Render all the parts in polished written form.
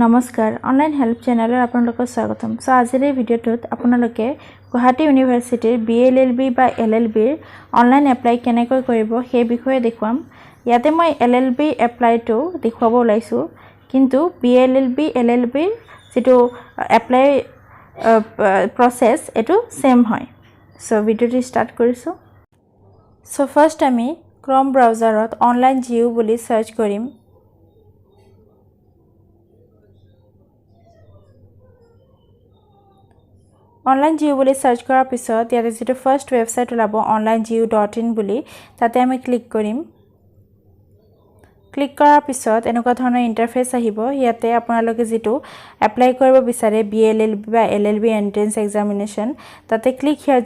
নমস্কাৰ online help চেনেলৰ আপোনালোকক স্বাগতম সো আজিৰ এই ভিডিঅ'টোত আপোনালোকে গুৱাহাটী ইউনিভাৰ্চিটিৰ BALLB বা LLB ৰ অনলাইন এপ্লাই কেনেকৈ কৰিব সেই বিষয়ে দেখুৱাম ইয়াতে মই LLB এপ্লাইটো দেখুৱাব ওলাইছো কিন্তু BALLB LLB যেটো এপ্লাই প্ৰসেস এটো সেম হয় সো ভিডিঅ'টো স্টাৰ্ট কৰিছো সো ফাৰ্স্ট আমি ক্ৰোম ব্ৰাউজাৰত অনলাইন জিও বুলি সাৰ্চ কৰিম অনলাইন জিও বুলি সাৰ্চ কৰাৰ পিছত ইয়াতে যেটো ফাৰ্স্ট ওয়েবসাইট ওলাব onlinegeo.in বুলি তাতে আমি ক্লিক কৰিম ক্লিক কৰাৰ পিছত এনেকুৱা ধৰণৰ ইন্টাৰফেস আহিব ইয়াতে আপোনালোকে যেটো এপ্লাই কৰিব বিচাৰে BALLB বা LLB এন্ট্ৰেন্স এক্সামিনেশন তাতে ক্লিক হিয়াৰ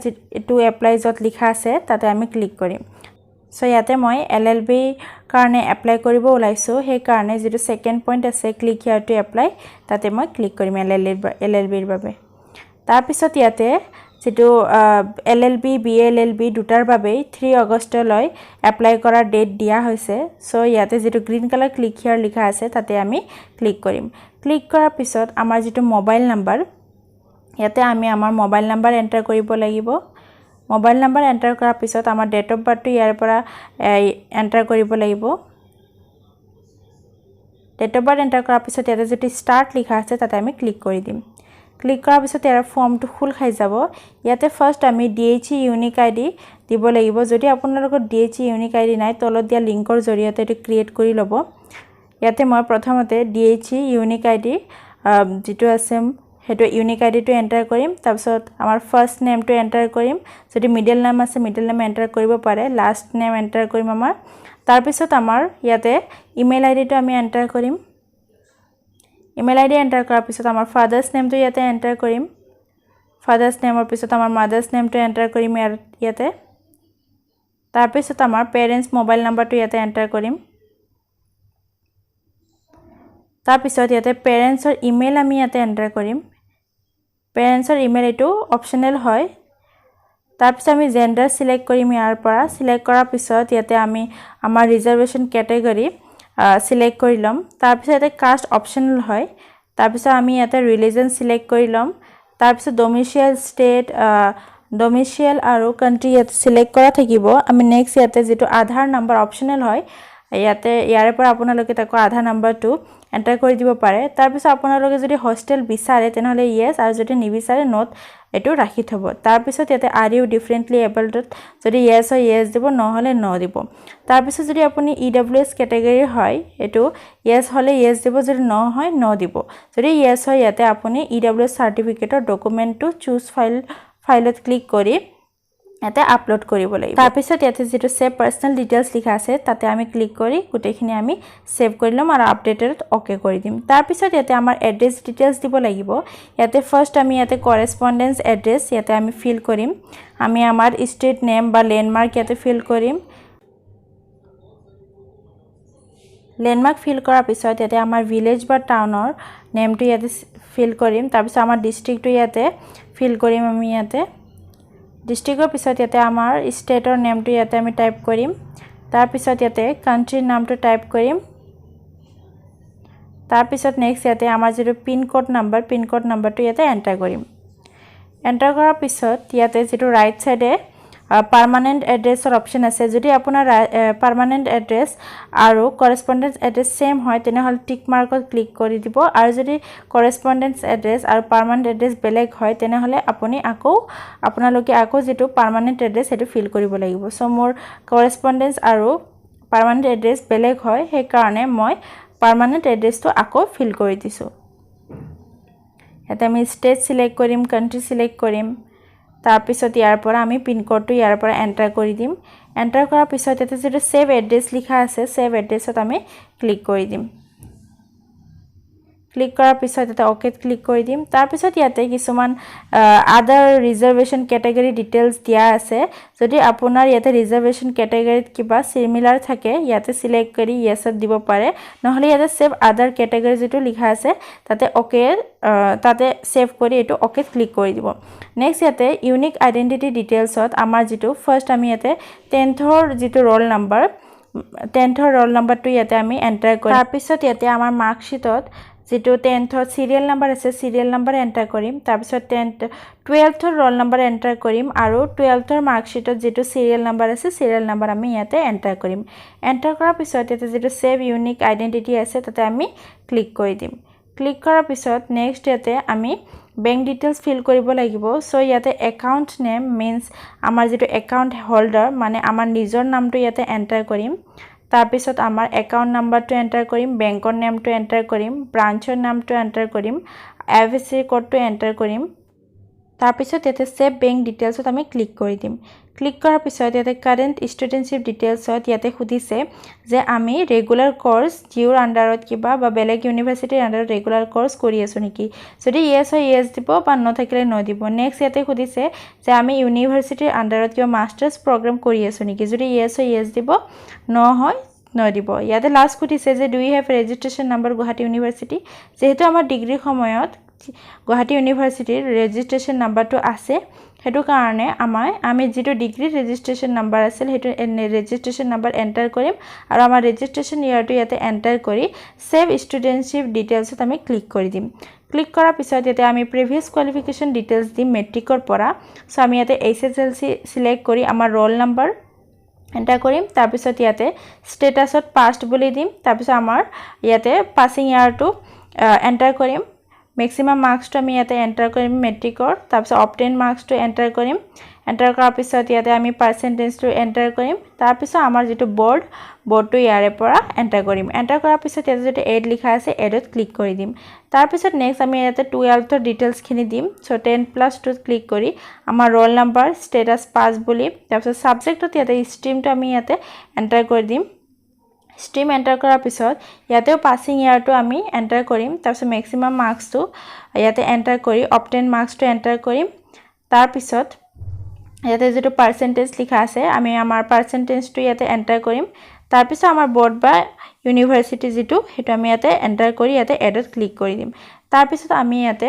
টু এপ্লাই যত লিখা আছে তাতে আমি ক্লিক কৰিম সো ইয়াতে মই LLB কাৰণে এপ্লাই কৰিব ওলাইছো সেই কাৰণে যেটো সেকেন্ড পইণ্ট আছে ক্লিক হিয়াৰ টু এপ্লাই তাতে মই ক্লিক কৰিম LLB ৰ বাবে তাৰ পিছত ইয়াতে যেটো LLB BALLB দুটাৰ বাবে 3 আগষ্টলৈ এপ্লাই কৰাৰ ডেট দিয়া হৈছে সো ইয়াতে যেটো গ্ৰীন কালাৰ ক্লিক হিয়াৰ লিখা আছে তাতে আমি ক্লিক কৰিম ক্লিক কৰাৰ পিছত আমাৰ যেটো মোবাইল নাম্বাৰ ইয়াতে আমি আমাৰ মোবাইল নাম্বাৰ এন্টাৰ কৰিব লাগিব মোবাইল নাম্বাৰ এন্টাৰ কৰাৰ পিছত আমাৰ ডেট অফ বাৰ্থ ইয়াৰ পৰা এন্টাৰ কৰিব লাগিব ডেট অফ বাৰ্থ এন্টাৰ কৰাৰ পিছত ইয়াতে যেটো স্টাৰ্ট লিখা আছে তাতে আমি ক্লিক কৰি দিম ক্লিক কৰাৰ পিছত ইয়াৰ ফৰ্মটো খুল খাই যাব ইয়াতে ফাৰ্স্ট আমি DHE ইউনিক আইডি দিব লাগিব যদি আপোনালোকৰ DHE ইউনিক আইডি নাই তলত দিয়া লিংকৰ জৰিয়তে এটো ক্ৰিয়েট কৰি লব ইয়াতে মই প্ৰথমতে DHE ইউনিক আইডি যেটো আছে হেটো ইউনিক আইডিটো এন্টাৰ কৰিম তাৰ পিছত আমাৰ ফাৰ্স্ট নেমটো এন্টাৰ কৰিম যদি মিডল নেম আছে মিডল নেম এন্টাৰ কৰিব পাৰে লাষ্ট নেম এন্টাৰ কৰিম আমাৰ তাৰ পিছত আমাৰ ইয়াতে ইমেইল আইডিটো আমি এন্টাৰ কৰিম ইমেইল আইডি এন্টাৰ কৰাৰ পিছত আমাৰ ফাদাৰ্স নেমটো ইয়াতে এন্টাৰ কৰিম ফাদাৰ্স নেমৰ পিছত আমাৰ মাদাৰ্স নেমটো এন্টাৰ কৰিম ইয়াতে তাৰ পিছত আমাৰ পেৰেন্টস মোবাইল নাম্বাৰটো ইয়াতে এন্টাৰ কৰিম তাৰ পিছত ইয়াতে পেৰেন্টসৰ ইমেইল আমি ইয়াতে এন্টাৰ কৰিম পেৰেন্টসৰ ইমেইল এটো অপচনেল হয় তাৰ পিছত আমি জেন্ডাৰ সিলেক্ট কৰিম ইয়াৰ পৰা সিলেক্ট কৰাৰ পিছত ইয়াতে আমি আমাৰ ৰিজাৰ্ভেশন ক্যাটেগৰী সিলেক্ট কৰি লম তাৰ পিছত এতে কাষ্ট অপচনেল হয় তাৰ পিছত আমি ইয়াতে ৰিলিজন সিলেক্ট কৰি লম তাৰ পিছত ডোমিসাইল ষ্টেট ডোমিসাইল আৰু কান্ট্ৰি ইয়াতে সিলেক্ট কৰা থাকিব আমি নেক্সট ইয়াতে যেটো আধাৰ নম্বৰ অপচনেল হয় ইয়াতে ইয়াৰে পৰা আপোনালোকে তাকো আধাৰ নম্বৰটো এন্টাৰ কৰি দিব পাৰে তাৰ পিছত আপোনালোকে যদি হোস্টেল বিচাৰে তেনেহলে ইয়েস আৰু যদি নিবিচাৰে নট এটো ৰাখি থব তাৰ পিছত ইয়াতে আৰ ইউ ডিফাৰেন্টলি এবলড যদি ইয়েস হয় ইয়েস দিব নহলে নো দিব তাৰ পিছত যদি আপুনি EWS ক্যাটেগৰী হয় এটো ইয়েস হলে ইয়েস দিব যদি নো হয় নো দিব যদি ইয়েস হয় ইয়াতে আপুনি EWS সাৰ্টিফিকেটৰ ডকুমেন্টটো চুজ ফাইলত ক্লিক কৰি ইয়াতে আপলোড কৰিব লাগিব তাৰ পিছত ইয়াতে যেটো সেভ পাৰ্সোনাল ডিটেইলছ লিখা আছে তাতে আমি ক্লিক কৰি গুটেখিনি আমি সেভ কৰি লম আৰু আপডেটেড ওকে কৰি দিম তাৰ পিছত ইয়াতে আমাৰ এড্ৰেছ ডিটেইলছ দিব লাগিব ইয়াতে ফাৰ্স্ট আমি ইয়াতে কৰেসপন্ডেন্স এড্ৰেছ ইয়াতে আমি ফিল কৰিম আমি আমাৰ ষ্ট্ৰীট নেম বা ল্যান্ডমাৰ্ক ইয়াতে ফিল কৰিম ল্যান্ডমাৰ্ক ফিল কৰাৰ পিছত ইয়াতে আমাৰ ভিলেজ বা টাউনৰ নেমটো ইয়াতে ফিল কৰিম তাৰ পিছত আমাৰ ডিস্ট্ৰিক্টটো ইয়াতে ফিল কৰিম আমি ইয়াতে ডিস্ট্ৰিক্টৰ পিছত ইয়াতে আমাৰ ষ্টেটৰ নেমটো ইয়াতে আমি টাইপ কৰিম তাৰ পিছত ইয়াতে কান্ট্ৰিৰ নামটো টাইপ কৰিম তাৰ পিছত নেক্সট ইয়াতে আমাৰ যেটো পিন কোড নাম্বাৰটো ইয়াতে এন্টাৰ কৰিম এন্টাৰ কৰাৰ পিছত ইয়াতে যেটো ৰাইট সাইডে পাৰ্মানেন্ট এড্ৰেছৰ অপচন আছে যদি আপোনাৰ পাৰ্মানেন্ট এড্ৰেছ আৰু কৰেসপন্ডেন্স এড্ৰেছ সেম হয় তেনেহলে টিক মাৰ্কত ক্লিক কৰি দিব আৰু যদি কৰেসপন্ডেন্স এড্ৰেছ আৰু পাৰ্মানেন্ট এড্ৰেছ বেলেগ হয় তেনেহলে আপুনি আপোনালোকে আকৌ যেটো পাৰ্মানেন্ট এড্ৰেছ এটো ফিল কৰিব লাগিব সো মোৰ কৰেসপন্ডেন্স আৰু পাৰ্মানেন্ট এড্ৰেছ বেলেগ হয় সেই কাৰণে মই পাৰ্মানেন্ট এড্ৰেছটো আকৌ ফিল কৰি দিছো এটা আমি ষ্টেট সিলেক্ট কৰিম কান্ট্ৰি সিলেক্ট কৰিম তাৰ পিছত ইয়াৰ পৰা আমি পিন কোডটো ইয়াৰ পৰা এন্টাৰ কৰি দিম এন্টাৰ কৰাৰ পিছত এতে যেটো সেভ এড্ৰেছ লিখা আছে সেভ এড্ৰেছত আমি ক্লিক কৰি দিম ক্লিক কৰাৰ পিছত এটা ওকে ক্লিক কৰি দিম তাৰ পিছত ইয়াতে কিছুমান আদাৰ ৰিজাৰ্ভেশন ক্যাটেগৰী ডিটেইলছ দিয়া আছে যদি আপোনাৰ ইয়াতে ৰিজাৰ্ভেশন ক্যাটেগৰীত কিবা সিমিলাৰ থাকে ইয়াতে সিলেক্ট কৰি ইয়েছত দিব পাৰে নহলে ইয়াতে সেভ আদাৰ ক্যাটেগৰী যেটো লিখা আছে তাতে ওকে তাতে সেভ কৰি এটো ওকে ক্লিক কৰি দিব নেক্সট ইয়াতে ইউনিক আইডেন্টিটি ডিটেইলছত আমাৰ যেটো ফাৰ্স্ট আমি ইয়াতে 10th যেটো ৰোল নাম্বাৰ 10th ৰোল নাম্বাৰটো ইয়াতে আমি এন্টাৰ কৰিম তাৰ পিছত ইয়াতে আমাৰ মাৰ্কশিটত যেটো 10th সিৰিয়াল নাম্বাৰ আছে সিৰিয়াল নাম্বাৰ এন্টাৰ কৰিম তাৰপিছত 12th ৰোল নাম্বাৰ এন্টাৰ কৰিম আৰু 12th মাৰ্কশিটত যেটো সিৰিয়াল নাম্বাৰ আছে সিৰিয়াল নাম্বাৰ আমি ইয়াতে এন্টাৰ কৰিম এন্টাৰ কৰাৰ পিছত ইয়াতে যেটো সেভ ইউনিক আইডেন্টিটি আছে তাতে আমি ক্লিক কৰি দিম ক্লিক কৰাৰ পিছত নেক্সট ইয়াতে আমি বেংক ডিটেইলস ফিল কৰিব লাগিব সো ইয়াতে একাউন্ট নেম মিন্স আমাৰ যেটো একাউন্ট হোল্ডাৰ মানে আমাৰ নিজৰ নামটো ইয়াতে এন্টাৰ কৰিম তাৰপিছত আমাৰ একাউন্ট নাম্বাৰটো এন্টাৰ কৰিম বেংকৰ নেমটো এন্টাৰ কৰিম ব্ৰাঞ্চৰ নামটো এন্টাৰ কৰিম আইএফএসসি কোডটো এন্টাৰ কৰিম তাৰপিছত ইয়াতে সেভ বেংক ডিটেইলছত আমি ক্লিক কৰি দিম ক্লিক কৰাৰ পিছত ইয়াতে কাৰেন্ট স্টুডেন্টশিপ ডিটেইলছত ইয়াতে খুদিছে যে আমি ৰেগুলাৰ কোৰ্স জিওৰ আন্ডাৰত কিবা বা বেলেগ ইউনিভাৰ্সিটিৰ আন্ডাৰত ৰেগুলাৰ কোৰ্স কৰি আছো নেকি যদি ইয়েস হয় ইয়েস দিব বা নথাকিলে ন দিব নেক্সট ইয়াতে খুদিছে যে আমি ইউনিভাৰ্সিটিৰ আন্ডাৰত কিবা মাস্টাৰ্স প্ৰগ্ৰাম কৰি আছো নেকি যদি ইয়েস হয় ইয়েস দিব ন হয় ন দিব ইয়াতে লাষ্ট খুদিছে যে do you have registration number Guwahati university যেহেতু আমাৰ ডিগ্ৰী সময়ত গুৱাহাটী ইউনিভাৰ্সিটিৰ ৰেজিষ্ট্ৰেচন নাম্বাৰটো আছে হেতু কাৰণে আমি যেটো ডিগ্ৰী ৰেজিষ্ট্ৰেচন নাম্বাৰ আছিল হেতু ৰেজিষ্ট্ৰেচন নাম্বাৰ এন্টাৰ কৰিম আৰু আমাৰ ৰেজিষ্ট্ৰেচন ইয়াৰটো ইয়াতে এন্টাৰ কৰি সেভ স্টুডেন্টশিপ ডিটেইলছত আমি ক্লিক কৰি দিম ক্লিক কৰাৰ পিছত ইয়াতে আমি প্ৰিভিয়াস কোৱালিফিকেশন ডিটেইলছ দিম মেট্ৰিকৰ পৰা সো আমি ইয়াতে এছএছএলসি সিলেক্ট কৰি আমাৰ ৰোল নাম্বাৰ এন্টাৰ কৰিম তাৰ পিছত ইয়াতে স্ট্যাটাসত পাস্ট বুলি দিম তাৰ পিছত আমাৰ ইয়াতে পাসিং ইয়াৰটো এন্টাৰ কৰিম maximum marks to আমি ইয়াতে এন্টাৰ কৰিম মেট্ৰিকৰ তাৰপিছত অবটেইন মাৰ্কস to এন্টাৰ কৰিম এন্টাৰ কৰাৰ পিছত ইয়াতে আমি পাৰ্সেন্টেজ to এন্টাৰ কৰিম তাৰপিছত আমাৰ যেটো বৰ্ডটো ইয়াৰে পৰা এন্টাৰ কৰিম এন্টাৰ কৰাৰ পিছত ইয়াতে যেটো এড লিখা আছে এডত ক্লিক কৰি দিম তাৰপিছত নেক্সট আমি ইয়াতে 12th ডিটেইলছ খিনি দিম সো 10+2 ক্লিক কৰি আমাৰ ৰোল নাম্বাৰ স্ট্যাটাস পাস বুলি তাৰপিছত সাবজেক্টত ইয়াতে স্ট্ৰীমটো আমি ইয়াতে এন্টাৰ কৰি দিম স্ট্ৰীম এন্টাৰ কৰাৰ পিছত ইয়াতেও পাসিং ইয়াৰটো আমি এন্টাৰ কৰিম তাৰপিছত ম্যাক্সিমাম মাৰ্কসটো ইয়াতে এন্টাৰ কৰি অবটেইন মাৰ্কসটো এন্টাৰ কৰিম তাৰপিছত ইয়াতে যেটো পাৰ্সেন্টেজ লিখা আছে আমি আমাৰ পাৰ্সেন্টেজটো ইয়াতে এন্টাৰ কৰিম তাৰপিছত আমাৰ বৰ্ড বা ইউনিভাৰ্সিটি যেটো হেতু আমি ইয়াতে এন্টাৰ কৰি ইয়াতে এডত ক্লিক কৰি দিম তাৰপিছত আমি ইয়াতে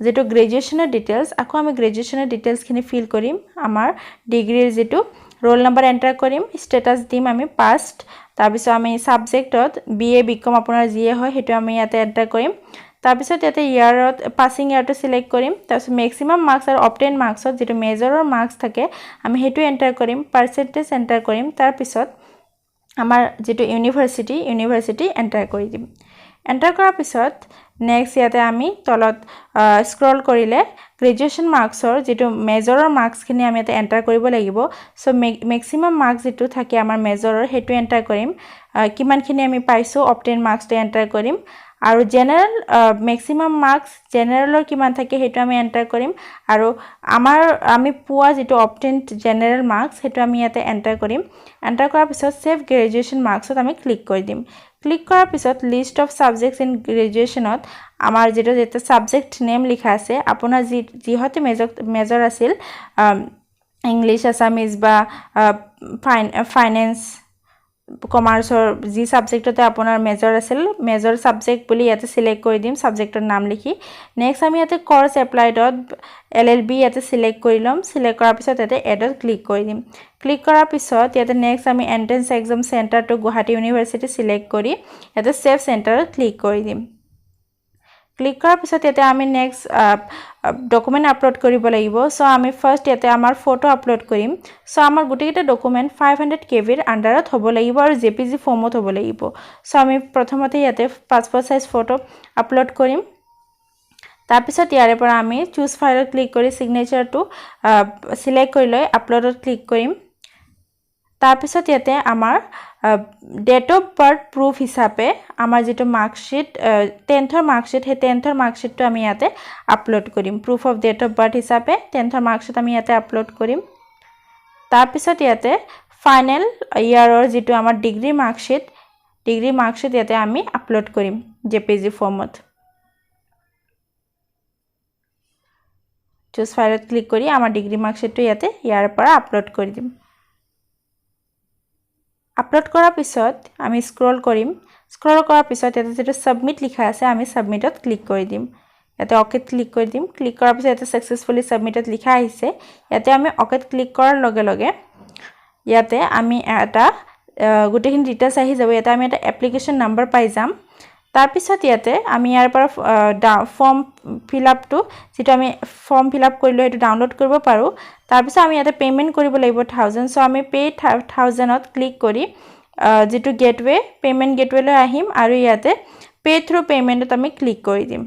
যেটো গ্ৰেজুৱেচনৰ ডিটেইলছ আকৌ আমি গ্ৰেজুৱেচনৰ ডিটেইলছ খিনি ফিল কৰিম আমাৰ ডিগ্ৰীৰ যেটো ৰোল নাম্বাৰ এন্টাৰ কৰিম স্ট্যাটাস দিম আমি পাস্ট তাৰপিছত আমি সাবজেক্টত বিএ বিকম আপোনাৰ জিএ হয় হেতু আমি ইয়াতে এন্টাৰ কৰিম তাৰপিছত ইয়াতে ইয়াৰত পাসিং ইয়াৰটো সিলেক্ট কৰিম তাৰপিছত ম্যাক্সিমাম মাৰ্কস আৰু অবটেইন মাৰ্কসত যেটো মেজৰৰ মাৰ্কস থাকে আমি হেতু এন্টাৰ কৰিম পাৰ্সেন্টেজ এন্টাৰ কৰিম তাৰপিছত আমাৰ যেটো ইউনিভাৰ্সিটি এন্টাৰ কৰি দিম এন্টাৰ কৰাৰ পিছত নেক্সট ইয়াতে আমি তলত স্ক্ৰল কৰিলে গ্ৰেজুৱেচন মাৰ্কসৰ যেটো মেজৰৰ মাৰ্কস খিনি আমি ইয়াতে এন্টাৰ কৰিব লাগিব সো ম্যাক্সিমাম মাৰ্কস যেটো থাকে আমাৰ মেজৰৰ হেতু এন্টাৰ কৰিম কিমান খিনি আমি পাইছো অবটেইন মাৰ্কসটো এন্টাৰ কৰিম আৰু জেনাৰেল ম্যাক্সিমাম মাৰ্কস জেনাৰেলৰ কিমান থাকে হেতু আমি এন্টাৰ কৰিম আৰু আমি পোৱা যেটো অবটেইন জেনাৰেল মাৰ্কস হেতু আমি ইয়াতে এন্টাৰ কৰিম এন্টাৰ কৰাৰ পিছত সেভ গ্ৰেজুৱেচন মাৰ্কসত আমি ক্লিক কৰি দিম ক্লিক কৰাৰ পিছত লিষ্ট অফ সাবজেক্টস ইন গ্ৰেজুৱেচনত আমাৰ যেটো সাবজেক্ট নেম লিখা আছে আপোনাৰ যিহতে মেজৰ আছিল ইংলিশ আসামিজ বা ফাইনান্স কমাৰ্চৰ যি সাবজেক্টতে আপোনাৰ মেজৰ আছিল মেজৰ সাবজেক্ট বুলি ইয়াতে সিলেক্ট কৰি দিম সাবজেক্টৰ নাম লিখি নেক্সট আমি ইয়াতে কোৰ্স এপ্লাইডত LLB ইয়াতে সিলেক্ট কৰি লম সিলেক্ট কৰাৰ পিছত ইয়াতে এডত ক্লিক কৰি দিম ক্লিক কৰাৰ পিছত ইয়াতে নেক্সট আমি এন্ট্ৰেন্স এক্সাম সেন্টাৰটো গুৱাহাটী ইউনিভাৰ্সিটি সিলেক্ট কৰি ইয়াতে সেভ সেন্টাৰত ক্লিক কৰি দিম ক্লিক কৰাৰ পিছত ইয়াতে আমি নেক্সট ডকুমেন্ট আপলোড কৰিব লাগিব সো আমি ফাৰ্স্ট ইয়াতে আমাৰ ফটো আপলোড কৰিম সো আমাৰ গুটেকিটা ডকুমেন্ট 500 KB ৰ আন্ডাৰত হ'ব লাগিব আৰু JPG ফৰ্মত হ'ব লাগিব সো আমি প্ৰথমতে ইয়াতে পাসপোৰ্ট সাইজ ফটো আপলোড কৰিম তাৰপিছত ইয়াৰে পৰা আমি চুজ ফাইলত ক্লিক কৰি সিগনেচাৰটো সিলেক্ট কৰি লৈ আপলোডত ক্লিক কৰিম তাৰপিছত ইয়াতে আমাৰ ডেট অফ বাৰ্থ প্ৰুফ হিচাপে আমাৰ যেটো মাৰ্কশিট 10th মাৰ্কশিট হে 10th মাৰ্কশিটটো আমি ইয়াতে আপলোড কৰিম proof of date of birth হিচাপে 10th মাৰ্কশিট আমি ইয়াতে আপলোড কৰিম তাৰপিছত ইয়াতে ফাইনেল ইয়াৰৰ যেটো আমাৰ ডিগ্ৰী মাৰ্কশিট ইয়াতে আমি আপলোড কৰিম JPG ফৰ্মত চুজ ফাইলত ক্লিক কৰি আমাৰ ডিগ্ৰী মাৰ্কশিটটো ইয়াতে ইয়াৰ পৰা আপলোড কৰি দিম আপলোড কৰাৰ পিছত আমি স্ক্ৰল কৰাৰ পিছত ইয়াতে যেটো সাবমিট লিখা আছে আমি সাবমিটত ক্লিক কৰি দিম ইয়াতে ওকেত ক্লিক কৰি দিম ক্লিক কৰাৰ পিছত ইয়াতে সাকসেসফুলি সাবমিটত লিখা আহিছে ইয়াতে আমি ওকেত ক্লিক কৰাৰ লগে লগে ইয়াতে আমি এটা গুটেখিনি ডিটেইলছ আহি যাব ইয়াতে আমি এটা এপ্লিকেশন নাম্বাৰ পাই যাম তাৰ পিছত ইয়াতে আমি ইয়াৰ পৰা ফৰ্ম ফিল আপটো যেটো আমি ফৰ্ম ফিল আপ কৰিলো এটো ডাউনলোড কৰিব পাৰো তাৰ পিছত আমি ইয়াতে পেমেন্ট কৰিব লাগিব 1000 সো আমি পে 1000 ত ক্লিক কৰি যেটো গেটৱে পেমেন্ট গেটৱে লৈ আহিম আৰু ইয়াতে পে থ্ৰু পেমেন্টত আমি ক্লিক কৰি দিম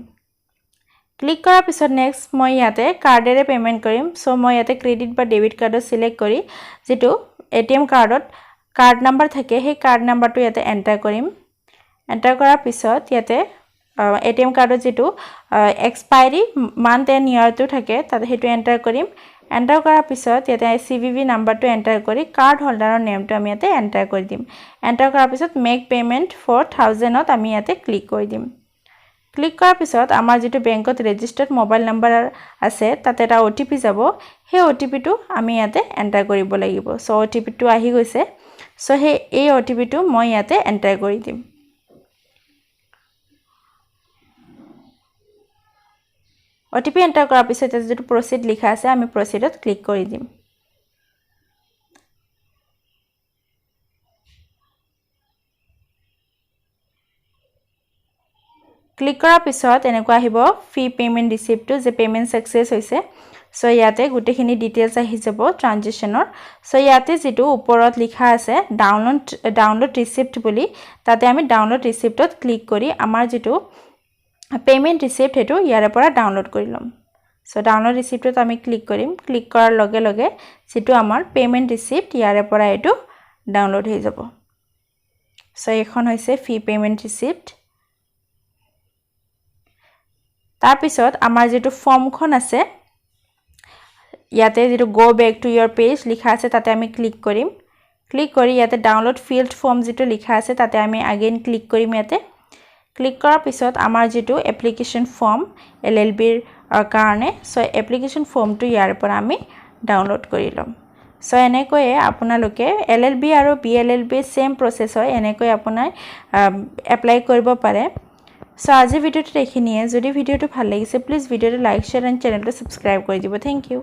ক্লিক কৰাৰ পিছত নেক্সট মই ইয়াতে কাৰ্ডেৰে পেমেন্ট কৰিম সো মই ইয়াতে ক্ৰেডিট বা ডেবিট কাৰ্ডত সিলেক্ট কৰি যেটো এটিএম কাৰ্ডত কাৰ্ড নাম্বাৰ থাকে সেই কাৰ্ড নাম্বাৰটো ইয়াতে এন্টাৰ কৰিম এন্টাৰ কৰাৰ পিছত ইয়াতে এটিএম কাৰ্ডত যেটো এক্সপায়াৰি মান্থ এণ্ড ইয়াৰটো থাকে তাতে হেতু এন্টাৰ কৰিম এন্টাৰ কৰাৰ পিছত ইয়াতে সিভিভি নাম্বাৰটো এন্টাৰ কৰি কাৰ্ড হোল্ডাৰৰ নেমটো আমি ইয়াতে এন্টাৰ কৰি দিম এন্টাৰ কৰাৰ পিছত মেক পেমেন্ট ফৰ 1000 ত আমি ইয়াতে ক্লিক কৰি দিম ক্লিক কৰাৰ পিছত আমাৰ যেটো বেংকত ৰেজিষ্টাৰ্ড মোবাইল নাম্বাৰ আছে তাতে এটা ওটিপি যাব সেই ওটিপিটো আমি ইয়াতে এন্টাৰ কৰিব লাগিব সো ওটিপিটো আহি গৈছে সো এই ওটিপিটো মই ইয়াতে এন্টাৰ কৰি দিম ওটিপি এন্টাৰ কৰাৰ পিছত যেটো প্ৰসিড লিখা আছে আমি প্ৰসিডত ক্লিক কৰি দিম ক্লিক কৰাৰ পিছত এনেকুৱা আহিব ফি পেমেন্ট ৰিসিপ্টটো যে পেমেন্ট সাকসেস হৈছে সো ইয়াতে গুটেখিনি ডিটেইলস আহি যাব ট্ৰানজেকচনৰ সো ইয়াতে যেটো ওপৰত লিখা আছে ডাউনলোড ৰিসিপ্ট বুলি তাতে আমি ডাউনলোড ৰিসিপ্টত ক্লিক কৰি আমাৰ যেটো পেমেন্ট ৰিসিপ্ট হেতু ইয়াৰে পৰা ডাউনলোড কৰি লম সো ডাউনলোড ৰিসিপ্টত আমি ক্লিক কৰিম ক্লিক কৰাৰ লগে লগে যেটো আমাৰ পেমেন্ট ৰিসিপ্ট ইয়াৰে পৰা এটো ডাউনলোড হৈ যাব সো এখন হৈছে ফি পেমেন্ট ৰিসিপ্ট তাৰ পিছত আমাৰ যেটো ফৰ্মখন আছে ইয়াতে যেটো go back to your page লিখা আছে তাতে আমি ক্লিক কৰিম ক্লিক কৰি ইয়াতে ডাউনলোড ফিল্ড ফৰ্ম যেটো লিখা আছে তাতে আমি আগেন ক্লিক কৰিম ইয়াতে ক্লিক কৰাৰ পিছত আমাৰ যেটো এপ্লিকেশন ফৰ্ম LLB ৰ কাৰণে সো এপ্লিকেশন ফৰ্মটো ইয়াৰ পৰা আমি ডাউনলোড কৰি লম সো এনেকৈ আপোনালোকে LLB আৰু BLLB সেম প্ৰসেস হয় এনেকৈ আপোনাৰ এপ্লাই কৰিব পাৰে সো আজি ভিডিওটো দেখিনিয়ে যদি ভিডিওটো ভাল লাগিছে প্লিজ ভিডিওটো লাইক শেয়াৰ এণ্ড চেনেলটো সাবস্ক্ৰাইব কৰি দিব থ্যাংক ইউ